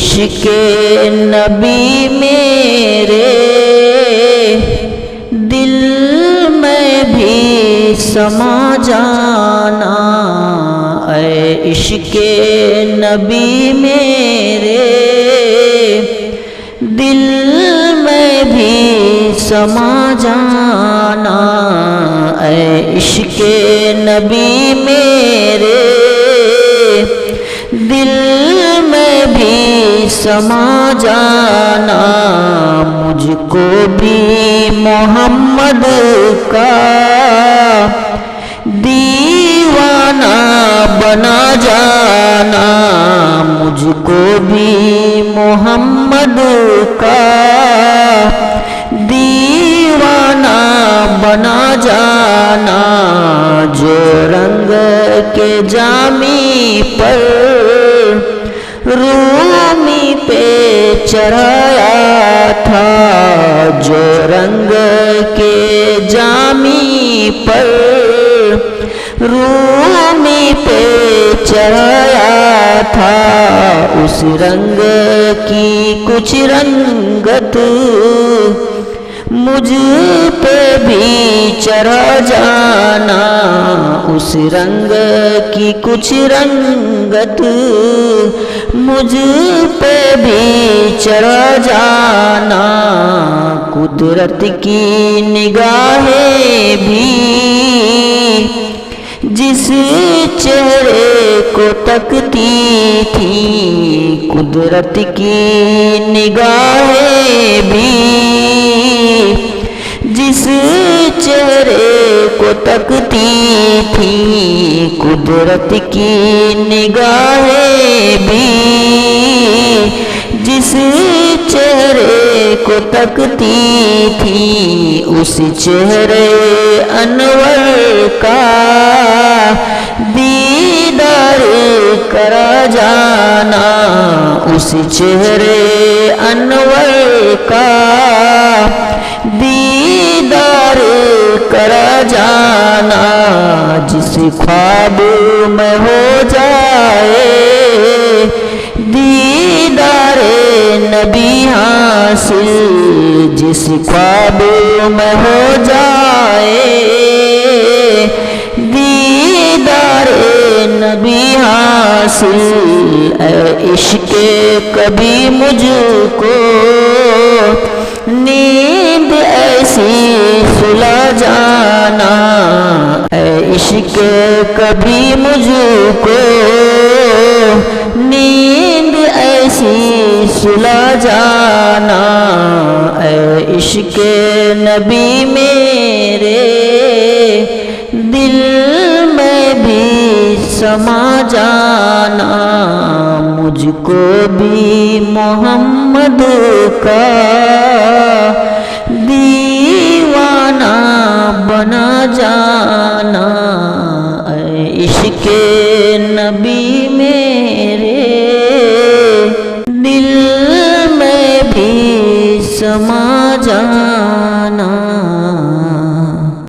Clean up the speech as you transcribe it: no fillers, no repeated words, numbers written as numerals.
عشق نبی میرے دل میں بھی سما جانا، اے عشق نبی میرے دل میں بھی سما جانا، اے عشق نبی میرے دل میں بھی سما جانا، مجھ کو بھی محمد کا دیوانہ بنا جانا، مجھ کو بھی محمد کا دیوانہ بنا جانا، جو رنگ کے جامی پر رومی پہ چڑھایا تھا، جو رنگ کے جامی پر رومی پہ چڑھایا تھا، اس رنگ کی کچھ رنگت مجھ پہ بھی چڑھا جانا، اس رنگ کی کچھ رنگت مجھ پہ بھی چڑھا جانا، قدرت کی نگاہیں بھی جس چہرے کو تکتی تھی، قدرت کی نگاہیں بھی جس چہرے کو تکتی تھی، قدرت کی نگاہیں بھی جس چہرے کو تکتی تھی، اس چہرے انور کا دیدار کرا جانا، اس چہرے انور کا دیدار کرا جانا، جس خواب میں ہو جائے دیدار نبی حاصل، جس خواب میں ہو جائے دیدار نبی حاصل، اے عشق کبھی مجھ کو نیند ایسی سلا جانا، اے عشق کبھی مجھ کو نیند ایسی سلا جانا، اے عشق نبی میرے دل میں بھی سما جانا، مجھ کو بھی محمد کا دیوانہ بنا جانا، اے عشق نبی میرے دل میں بھی سما جانا۔